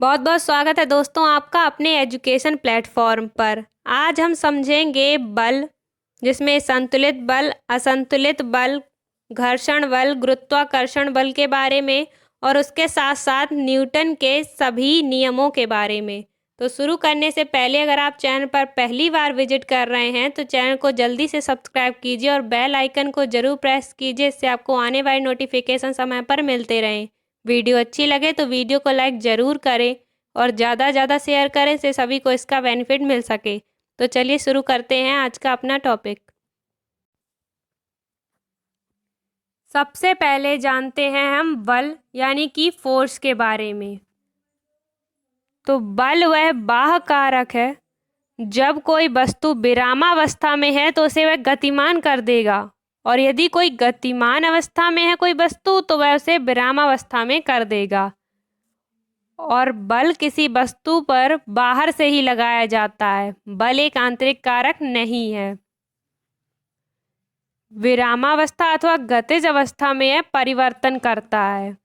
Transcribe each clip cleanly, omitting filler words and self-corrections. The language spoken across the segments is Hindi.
बहुत बहुत स्वागत है दोस्तों आपका अपने एजुकेशन प्लेटफॉर्म पर। आज हम समझेंगे बल, जिसमें संतुलित बल, असंतुलित बल, घर्षण बल, गुरुत्वाकर्षण बल के बारे में और उसके साथ साथ न्यूटन के सभी नियमों के बारे में। तो शुरू करने से पहले अगर आप चैनल पर पहली बार विजिट कर रहे हैं तो चैनल को जल्दी से सब्सक्राइब कीजिए और बेल आइकन को ज़रूर प्रेस कीजिए, इससे आपको आने वाली नोटिफिकेशन समय पर मिलते रहें। वीडियो अच्छी लगे तो वीडियो को लाइक ज़रूर करें और ज़्यादा से ज़्यादा शेयर करें से सभी को इसका बेनिफिट मिल सके। तो चलिए शुरू करते हैं आज का अपना टॉपिक। सबसे पहले जानते हैं हम बल यानी कि फोर्स के बारे में। तो बल वह बाह्य कारक है, जब कोई वस्तु विरामावस्था में है तो उसे वह गतिमान कर देगा, और यदि कोई गतिमान अवस्था में है कोई वस्तु तो वह उसे विरामावस्था में कर देगा। और बल किसी वस्तु पर बाहर से ही लगाया जाता है, बल एक आंतरिक कारक नहीं है। विरामावस्था अथवा गतिज अवस्था में यह परिवर्तन करता है।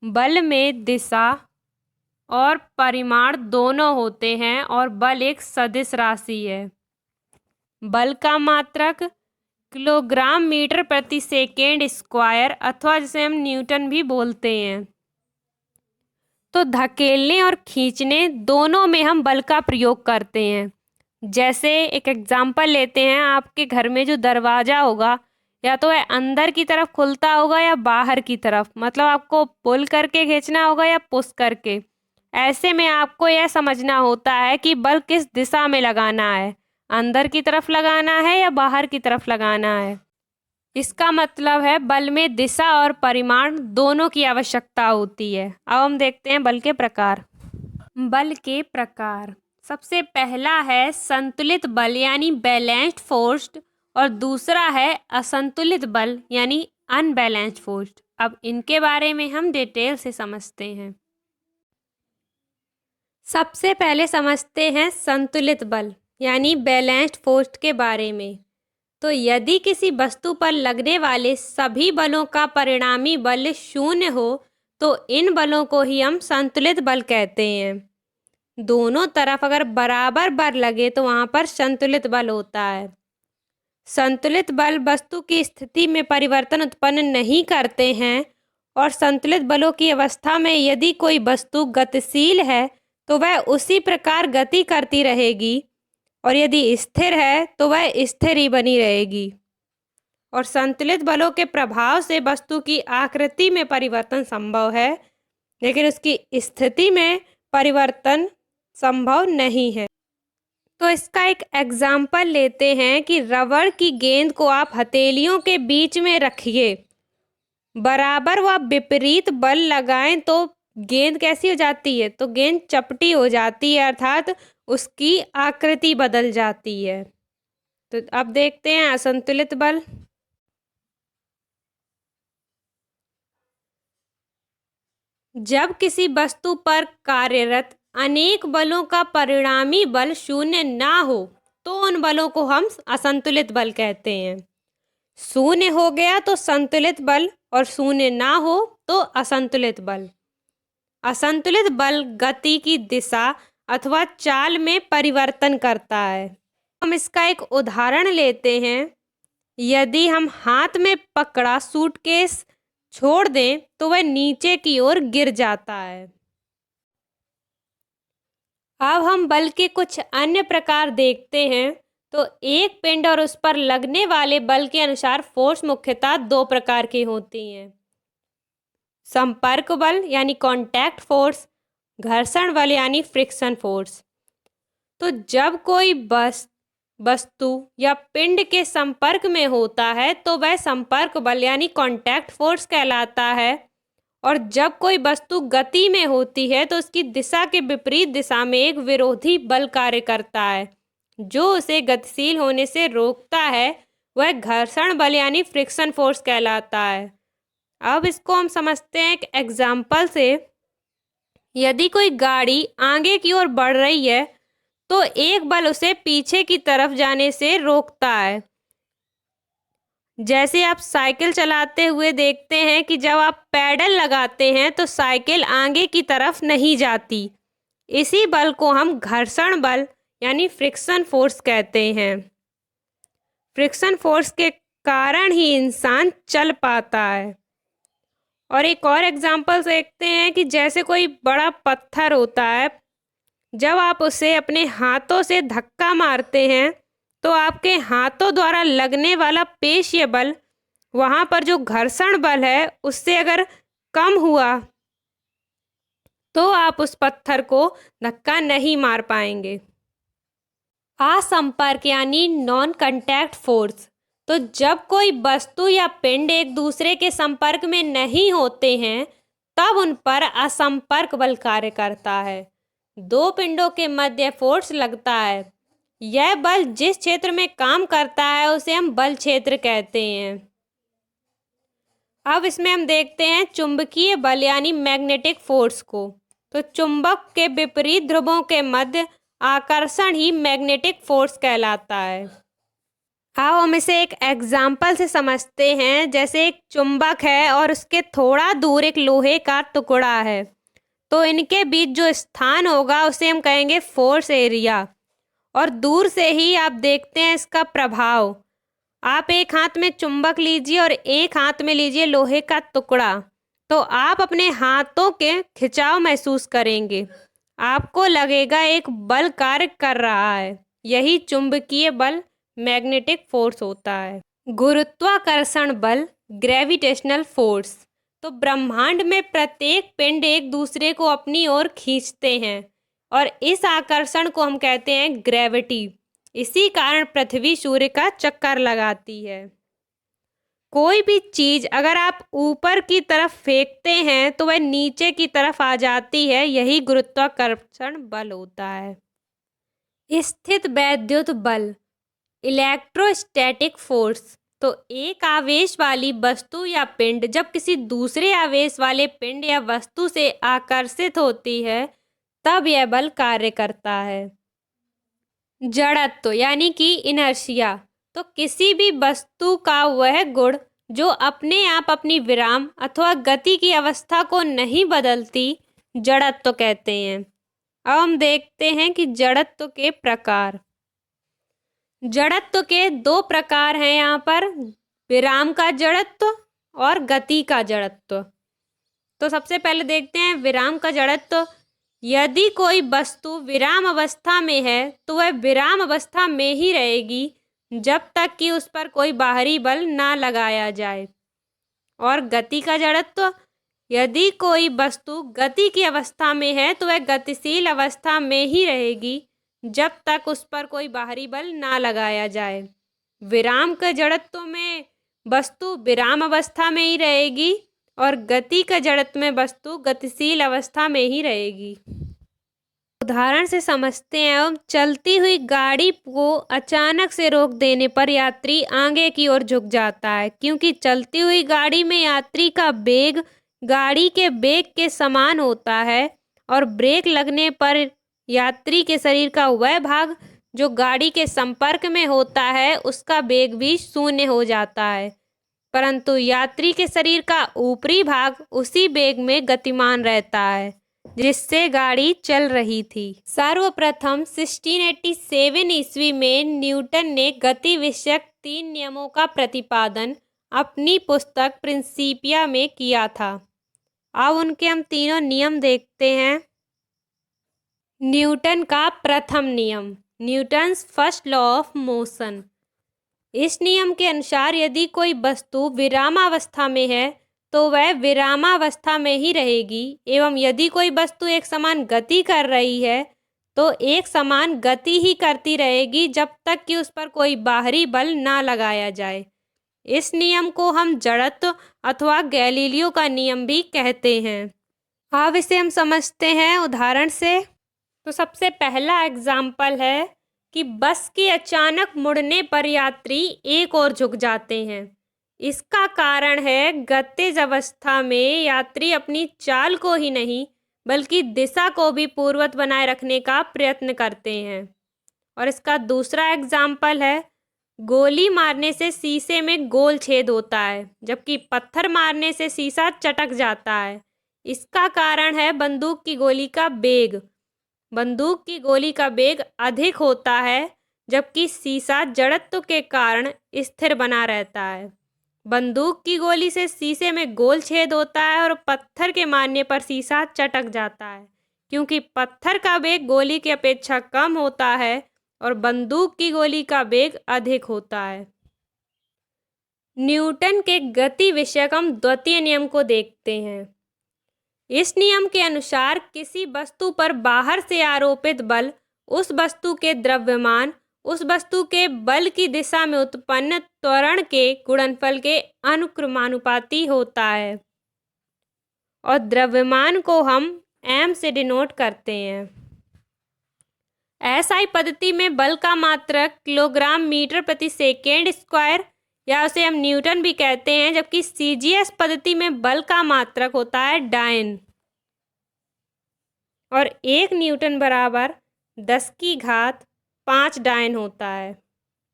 बल में दिशा और परिमाण दोनों होते हैं और बल एक सदिश राशि है। बल का मात्रक किलोग्राम मीटर प्रति सेकेंड स्क्वायर अथवा जिसे हम न्यूटन भी बोलते हैं। तो धकेलने और खींचने दोनों में हम बल का प्रयोग करते हैं। जैसे एक एग्जाम्पल लेते हैं, आपके घर में जो दरवाज़ा होगा या तो वह अंदर की तरफ खुलता होगा या बाहर की तरफ, मतलब आपको पुल करके खींचना होगा या पुश करके। ऐसे में आपको यह समझना होता है कि बल किस दिशा में लगाना है, अंदर की तरफ लगाना है या बाहर की तरफ लगाना है। इसका मतलब है बल में दिशा और परिमाण दोनों की आवश्यकता होती है। अब हम देखते हैं बल के प्रकार। बल के प्रकार, सबसे पहला है संतुलित बल यानी बैलेंस्ड फोर्स और दूसरा है असंतुलित बल यानी अनबैलेंस्ड फोर्स। अब इनके बारे में हम डिटेल से समझते हैं। सबसे पहले समझते हैं संतुलित बल यानी बैलेंस्ड फोर्स के बारे में। तो यदि किसी वस्तु पर लगने वाले सभी बलों का परिणामी बल शून्य हो तो इन बलों को ही हम संतुलित बल कहते हैं। दोनों तरफ अगर बराबर बल लगे तो वहां पर संतुलित बल होता है। संतुलित बल वस्तु की स्थिति में परिवर्तन उत्पन्न नहीं करते हैं और संतुलित बलों की अवस्था में यदि कोई वस्तु गतिशील है तो वह उसी प्रकार गति करती रहेगी और यदि स्थिर है तो वह स्थिर ही बनी रहेगी। और संतुलित बलों के प्रभाव से वस्तु की आकृति में परिवर्तन संभव है, लेकिन उसकी स्थिति में परिवर्तन संभव नहीं है। तो इसका एक एग्जाम्पल लेते हैं कि रबड़ की गेंद को आप हथेलियों के बीच में रखिए, बराबर व विपरीत बल लगाएं तो गेंद कैसी हो जाती है, तो गेंद चपटी हो जाती है, अर्थात उसकी आकृति बदल जाती है। तो अब देखते हैं असंतुलित बल। जब किसी वस्तु पर कार्यरत अनेक बलों का परिणामी बल शून्य ना हो तो उन बलों को हम असंतुलित बल कहते हैं। शून्य हो गया तो संतुलित बल और शून्य ना हो तो असंतुलित बल। असंतुलित बल गति की दिशा अथवा चाल में परिवर्तन करता है। हम इसका एक उदाहरण लेते हैं। यदि हम हाथ में पकड़ा सूटकेस छोड़ दें तो वह नीचे की ओर गिर जाता है। अब हम बल के कुछ अन्य प्रकार देखते हैं। तो एक पिंड और उस पर लगने वाले बल के अनुसार फोर्स मुख्यतः दो प्रकार की होती हैं। संपर्क बल यानी कांटेक्ट फोर्स, घर्षण बल यानी फ्रिक्शन फोर्स। तो जब कोई वस्तु या पिंड के संपर्क में होता है तो वह संपर्क बल यानी कांटेक्ट फोर्स कहलाता है, और जब कोई वस्तु गति में होती है तो उसकी दिशा के विपरीत दिशा में एक विरोधी बल कार्य करता है जो उसे गतिशील होने से रोकता है, वह घर्षण बल यानी फ्रिक्शन फोर्स कहलाता है। अब इसको हम समझते हैं एक एग्जाम्पल से। यदि कोई गाड़ी आगे की ओर बढ़ रही है तो एक बल उसे पीछे की तरफ जाने से रोकता है, जैसे आप साइकिल चलाते हुए देखते हैं कि जब आप पैडल लगाते हैं तो साइकिल आगे की तरफ नहीं जाती। इसी बल को हम घर्षण बल यानी फ्रिक्शन फोर्स कहते हैं। फ्रिक्शन फोर्स के कारण ही इंसान चल पाता है। और एक और एग्जांपल देखते हैं कि जैसे कोई बड़ा पत्थर होता है, जब आप उसे अपने हाथों से धक्का मारते हैं तो आपके हाथों द्वारा लगने वाला पेशीय बल, वहाँ पर जो घर्षण बल है उससे अगर कम हुआ तो आप उस पत्थर को धक्का नहीं मार पाएंगे। असंपर्क यानी नॉन कांटेक्ट फोर्स, तो जब कोई वस्तु या पिंड एक दूसरे के संपर्क में नहीं होते हैं तब उन पर असंपर्क बल कार्य करता है। दो पिंडों के मध्य फोर्स लगता है। यह बल जिस क्षेत्र में काम करता है उसे हम बल क्षेत्र कहते हैं। अब इसमें हम देखते हैं चुंबकीय बल यानी मैग्नेटिक फोर्स को। तो चुंबक के विपरीत ध्रुवों के मध्य आकर्षण ही मैग्नेटिक फोर्स कहलाता है। अब हम इसे एक एग्जाम्पल से समझते हैं। जैसे एक चुंबक है और उसके थोड़ा दूर एक लोहे का टुकड़ा है, तो इनके बीच जो स्थान होगा उसे हम कहेंगे फोर्स एरिया। और दूर से ही आप देखते हैं इसका प्रभाव। आप एक हाथ में चुंबक लीजिए और एक हाथ में लीजिए लोहे का टुकड़ा, तो आप अपने हाथों के खिंचाव महसूस करेंगे। आपको लगेगा एक बल कार्य कर रहा है। यही चुंबकीय बल मैग्नेटिक फोर्स होता है। गुरुत्वाकर्षण बल ग्रेविटेशनल फोर्स, तो ब्रह्मांड में प्रत्येक पिंड एक दूसरे को अपनी ओर खींचते हैं और इस आकर्षण को हम कहते हैं ग्रेविटी। इसी कारण पृथ्वी सूर्य का चक्कर लगाती है। कोई भी चीज अगर आप ऊपर की तरफ फेंकते हैं तो वह नीचे की तरफ आ जाती है। यही गुरुत्वाकर्षण बल होता है। स्थित वैद्युत बल इलेक्ट्रोस्टैटिक फोर्स, तो एक आवेश वाली वस्तु या पिंड जब किसी दूसरे आवेश वाले पिंड या वस्तु से आकर्षित होती है तब यह बल कार्य करता है। जड़त्व यानी कि इनर्शिया, तो किसी भी वस्तु का वह गुण जो अपने आप अपनी विराम अथवा गति की अवस्था को नहीं बदलती, जड़त्व कहते हैं। अब हम देखते हैं कि जड़त्व के प्रकार। जड़त्व के दो प्रकार हैं यहाँ पर, विराम का जड़त्व और गति का जड़त्व। तो सबसे पहले देखते हैं विराम का जड़त्व। यदि कोई वस्तु विराम अवस्था में है तो वह विराम अवस्था में ही रहेगी जब तक कि उस पर कोई बाहरी बल ना लगाया जाए। और गति का जड़त्व, यदि कोई वस्तु गति की अवस्था में है तो वह गतिशील अवस्था में ही रहेगी जब तक उस पर कोई बाहरी बल ना लगाया जाए। विराम के जड़त्व में वस्तु विराम अवस्था में ही रहेगी और गति का जड़त्व में वस्तु गतिशील अवस्था में ही रहेगी। उदाहरण से समझते हैं। हम चलती हुई गाड़ी को अचानक से रोक देने पर यात्री आगे की ओर झुक जाता है, क्योंकि चलती हुई गाड़ी में यात्री का वेग गाड़ी के वेग के समान होता है और ब्रेक लगने पर यात्री के शरीर का वह भाग जो गाड़ी के संपर्क में होता है उसका वेग भी शून्य हो जाता है, परंतु यात्री के शरीर का ऊपरी भाग उसी वेग में गतिमान रहता है जिससे गाड़ी चल रही थी। सर्वप्रथम 1687 ईस्वी में न्यूटन ने गति विषयक 3 नियमों का प्रतिपादन अपनी पुस्तक प्रिंसिपिया में किया था। अब उनके हम तीनों नियम देखते हैं। न्यूटन का प्रथम नियम, Newton's first law of motion. इस नियम के अनुसार यदि कोई वस्तु विरामावस्था में है तो वह विरामावस्था में ही रहेगी, एवं यदि कोई वस्तु एक समान गति कर रही है तो एक समान गति ही करती रहेगी जब तक कि उस पर कोई बाहरी बल ना लगाया जाए। इस नियम को हम जड़त्व अथवा गैलीलियो का नियम भी कहते हैं। अब इसे हम समझते हैं उदाहरण से। तो सबसे पहला एग्जाम्पल है कि बस के अचानक मुड़ने पर यात्री एक ओर झुक जाते हैं। इसका कारण है गतिज अवस्था में यात्री अपनी चाल को ही नहीं बल्कि दिशा को भी पूर्ववत बनाए रखने का प्रयत्न करते हैं। और इसका दूसरा एग्जाम्पल है गोली मारने से शीशे में गोल छेद होता है, जबकि पत्थर मारने से शीशा चटक जाता है। इसका कारण है बंदूक की गोली का वेग। बंदूक की गोली का वेग अधिक होता है, जबकि शीशा जड़त्व के कारण स्थिर बना रहता है। बंदूक की गोली से शीशे में गोल छेद होता है और पत्थर के मारने पर शीशा चटक जाता है, क्योंकि पत्थर का वेग गोली की अपेक्षा कम होता है और बंदूक की गोली का वेग अधिक होता है। न्यूटन के गति विषयक हम द्वितीय नियम को देखते हैं। इस नियम के अनुसार किसी वस्तु पर बाहर से आरोपित बल उस वस्तु के द्रव्यमान, उस वस्तु के बल की दिशा में उत्पन्न त्वरण के गुणनफल के अनुक्रमानुपाती होता है और द्रव्यमान को हम m से डिनोट करते हैं। SI पद्धति में बल का मात्रक किलोग्राम मीटर प्रति सेकेंड स्क्वायर या उसे हम न्यूटन भी कहते हैं, जबकि CGS पद्धति में बल का मात्रक होता है डायन और 1 न्यूटन बराबर 10⁵ डायन होता है।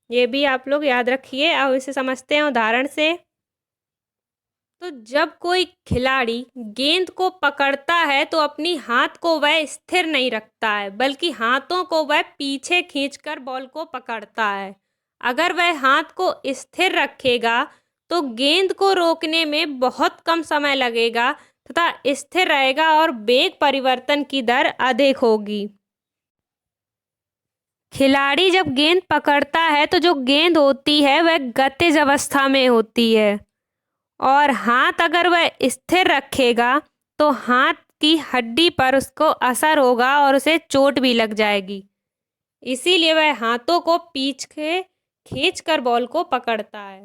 ये भी आप लोग याद रखिए। अब इसे समझते हैं उदाहरण से। तो जब कोई खिलाड़ी गेंद को पकड़ता है तो अपनी हाथ को वह स्थिर नहीं रखता है, बल्कि हाथों को वह पीछे खींचकर बॉल को पकड़ता है। अगर वह हाथ को स्थिर रखेगा तो गेंद को रोकने में बहुत कम समय लगेगा तथा स्थिर रहेगा और वेग परिवर्तन की दर अधिक होगी। खिलाड़ी जब गेंद पकड़ता है तो जो गेंद होती है वह गतिज अवस्था में होती है और हाथ अगर वह स्थिर रखेगा तो हाथ की हड्डी पर उसको असर होगा और उसे चोट भी लग जाएगी। इसीलिए वह हाथों को पीछे खींचकर बॉल को पकड़ता है।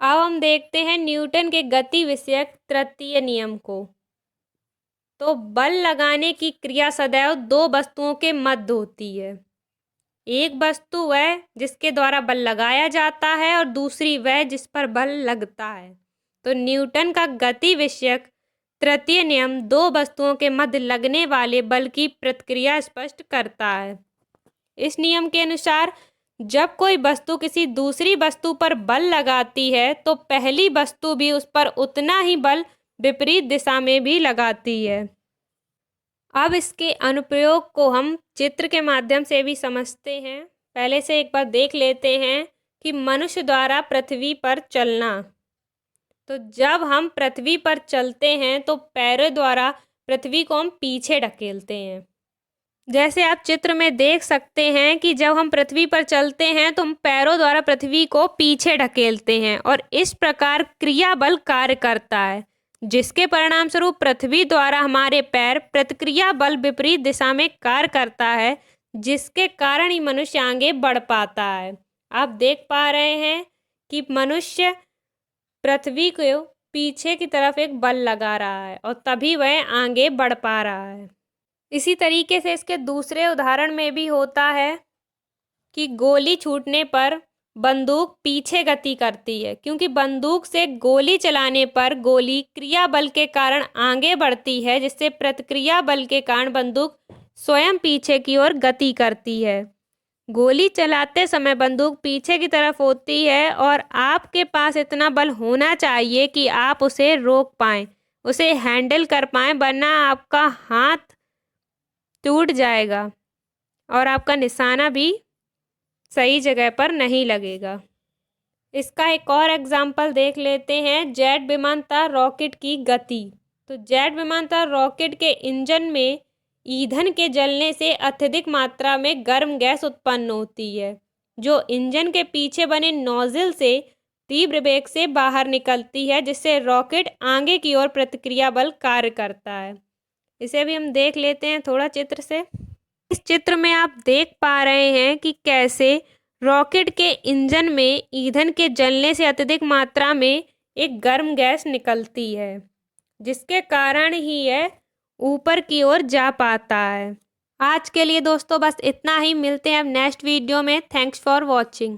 अब हम देखते हैं न्यूटन के गति विषयक तृतीय नियम को। तो बल लगाने की क्रिया सदैव 2 वस्तुओं के मध्य होती है। एक वस्तु वह जिसके द्वारा बल लगाया जाता है और दूसरी वह जिस पर बल लगता है। तो न्यूटन का गति विषयक तृतीय नियम 2 वस्तुओं के मध्य लगने वाले बल की प्रतिक्रिया स्पष्ट करता है। इस नियम के अनुसार जब कोई वस्तु किसी दूसरी वस्तु पर बल लगाती है तो पहली वस्तु भी उस पर उतना ही बल विपरीत दिशा में भी लगाती है। अब इसके अनुप्रयोग को हम चित्र के माध्यम से भी समझते हैं। पहले से एक बार देख लेते हैं कि मनुष्य द्वारा पृथ्वी पर चलना। तो जब हम पृथ्वी पर चलते हैं तो पैरों द्वारा पृथ्वी को हम पीछे ढकेलते हैं। जैसे आप चित्र में देख सकते हैं कि जब हम पृथ्वी पर चलते हैं तो हम पैरों द्वारा पृथ्वी को पीछे ढकेलते हैं और इस प्रकार क्रिया बल कार्य करता है, जिसके परिणाम स्वरूप पृथ्वी द्वारा हमारे पैर प्रतिक्रिया बल विपरीत दिशा में कार्य करता है, जिसके कारण ही मनुष्य आगे बढ़ पाता है। आप देख पा रहे हैं कि मनुष्य पृथ्वी को पीछे की तरफ एक बल लगा रहा है और तभी वह आगे बढ़ पा रहा है। इसी तरीके से इसके दूसरे उदाहरण में भी होता है कि गोली छूटने पर बंदूक पीछे गति करती है, क्योंकि बंदूक से गोली चलाने पर गोली क्रिया बल के कारण आगे बढ़ती है, जिससे प्रतिक्रिया बल के कारण बंदूक स्वयं पीछे की ओर गति करती है। गोली चलाते समय बंदूक पीछे की तरफ होती है और आपके पास इतना बल होना चाहिए कि आप उसे रोक पाएं, उसे हैंडल कर पाएं, वरना आपका हाथ टूट जाएगा और आपका निशाना भी सही जगह पर नहीं लगेगा। इसका एक और एग्जाम्पल देख लेते हैं, जेट विमानतः रॉकेट की गति। तो जेट विमानतः रॉकेट के इंजन में ईंधन के जलने से अत्यधिक मात्रा में गर्म गैस उत्पन्न होती है, जो इंजन के पीछे बने नोजल से तीव्र वेग से बाहर निकलती है, जिससे रॉकेट आगे की ओर प्रतिक्रिया बल कार्य करता है। इसे भी हम देख लेते हैं थोड़ा चित्र से। इस चित्र में आप देख पा रहे हैं कि कैसे रॉकेट के इंजन में ईंधन के जलने से अत्यधिक मात्रा में एक गर्म गैस निकलती है, जिसके कारण ही यह ऊपर की ओर जा पाता है। आज के लिए दोस्तों बस इतना ही। मिलते हैं अब नेक्स्ट वीडियो में। Thanks for watching.